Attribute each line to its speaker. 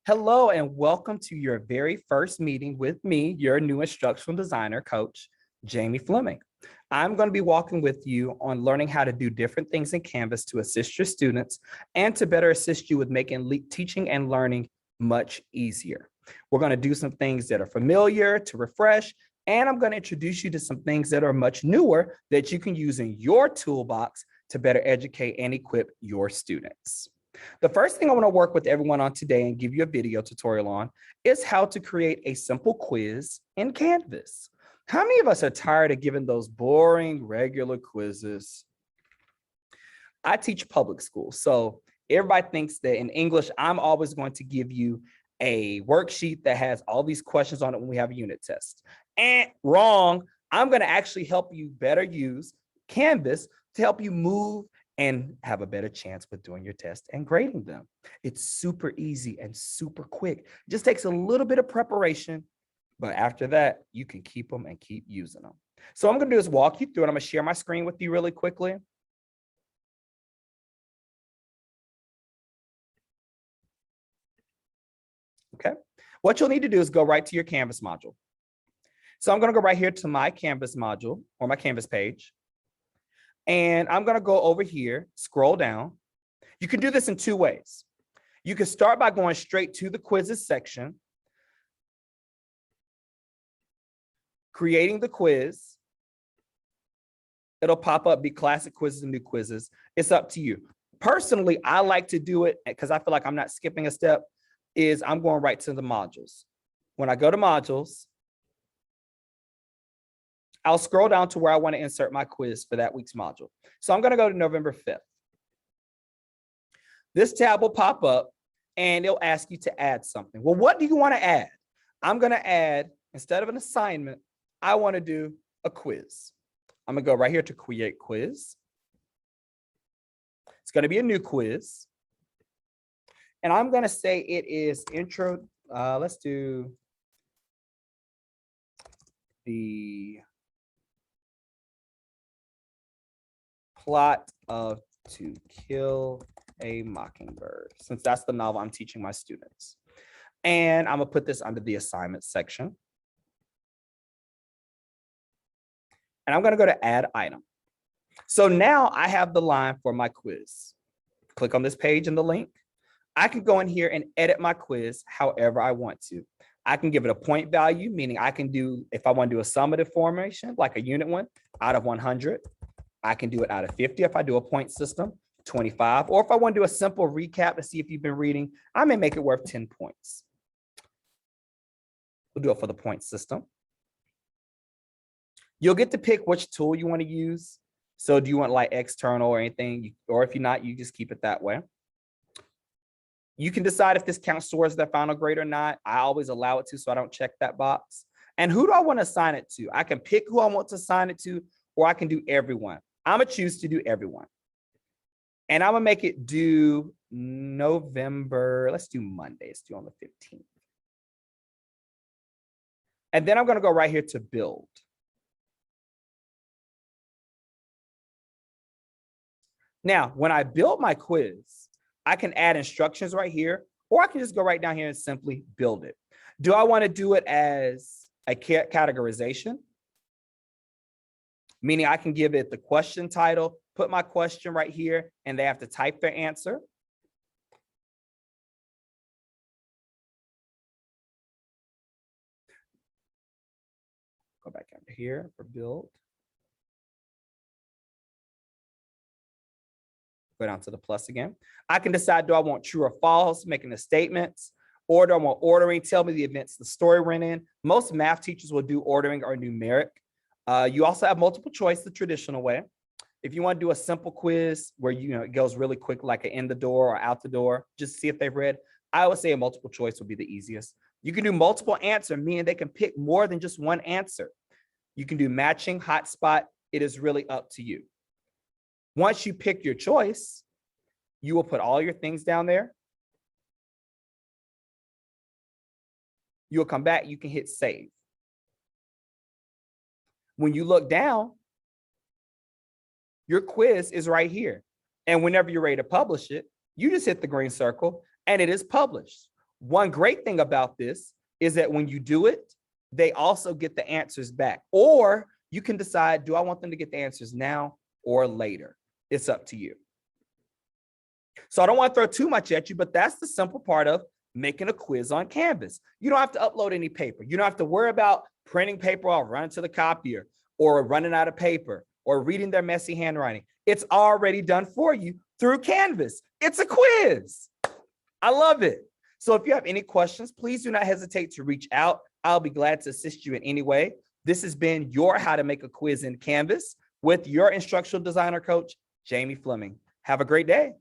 Speaker 1: Hello and welcome to your very first meeting with me, your new instructional designer coach, Jamie Fleming. I'm going to be walking with you on learning how to do different things in Canvas to assist your students and to better assist you with making teaching and learning much easier. We're going to do some things that are familiar to refresh, and I'm going to introduce you to some things that are much newer that you can use in your toolbox to better educate and equip your students. The first thing I want to work with everyone on today and give you a video tutorial on is how to create a simple quiz in Canvas. How many of us are tired of giving those boring regular quizzes? I teach public school, so everybody thinks that in English, I'm always going to give you a worksheet that has all these questions on it when we have a unit test. And wrong, I'm going to actually help you better use Canvas to help you move and have a better chance with doing your test and grading them. It's super easy and super quick. It just takes a little bit of preparation, but after that, you can keep them and keep using them. So what I'm gonna do is walk you through it. I'm gonna share my screen with you really quickly. Okay, what you'll need to do is go right to your Canvas module. So I'm gonna go right here to my Canvas module or my Canvas page. And I'm going to go over here, scroll down. You can do this in two ways. You can start by going straight to the quizzes section, creating the quiz. It'll pop up, be classic quizzes and new quizzes. It's up to you. Personally, I like to do it because I feel like I'm not skipping a step, is I'm going right to the modules. When I go to modules, I'll scroll down to where I want to insert my quiz for that week's module. So I'm going to go to November 5th. This tab will pop up and it'll ask you to add something. Well, what do you want to add? I'm going to add, instead of an assignment, I want to do a quiz. I'm going to go right here to create quiz. It's going to be a new quiz. And I'm going to say it is intro. Let's do the plot of To Kill a Mockingbird, since that's the novel I'm teaching my students. And I'm gonna put this under the assignment section. And I'm gonna go to add item. So now I have the line for my quiz. Click on this page in the link. I can go in here and edit my quiz however I want to. I can give it a point value, meaning I can do, if I want to do a summative formation, like a unit one, out of 100. I can do it out of 50 if I do a point system, 25, or if I want to do a simple recap to see if you've been reading, I may make it worth 10 points. We'll do it for the point system. You'll get to pick which tool you want to use. So do you want like external or anything? Or if you're not, you just keep it that way. You can decide if this counts towards the final grade or not. I always allow it to, so I don't check that box. And who do I want to assign it to? I can pick who I want to assign it to, or I can do everyone. I'm gonna choose to do everyone. And I'm gonna make it due November, let's do Monday, it's due on the 15th. And then I'm gonna go right here to build. Now, when I build my quiz, I can add instructions right here, or I can just go right down here and simply build it. Do I wanna do it as a categorization? Meaning I can give it the question title, put my question right here, and they have to type their answer. Go back under here for build. Go down to the plus again. I can decide, do I want true or false, making the statements, or do I want ordering, tell me the events the story ran in. Most math teachers will do ordering or numeric. You also have multiple choice, the traditional way. If you want to do a simple quiz where it goes really quick, like an in the door or out the door, just see if they've read, I would say a multiple choice would be the easiest. You can do multiple answer, meaning they can pick more than just one answer. You can do matching, hotspot. It is really up to you. Once you pick your choice, you will put all your things down there. You'll come back, you can hit save. When you look down, your quiz is right here. And whenever you're ready to publish it, you just hit the green circle and it is published. One great thing about this is that when you do it, they also get the answers back. Or you can decide, do I want them to get the answers now or later? It's up to you. So I don't want to throw too much at you, but that's the simple part of making a quiz on Canvas. You don't have to upload any paper. You don't have to worry about printing paper off, running to the copier, or running out of paper, or reading their messy handwriting. It's already done for you through Canvas. It's a quiz. I love it. So if you have any questions, please do not hesitate to reach out. I'll be glad to assist you in any way. This has been your How to Make a Quiz in Canvas with your instructional designer coach, Jamie Fleming. Have a great day.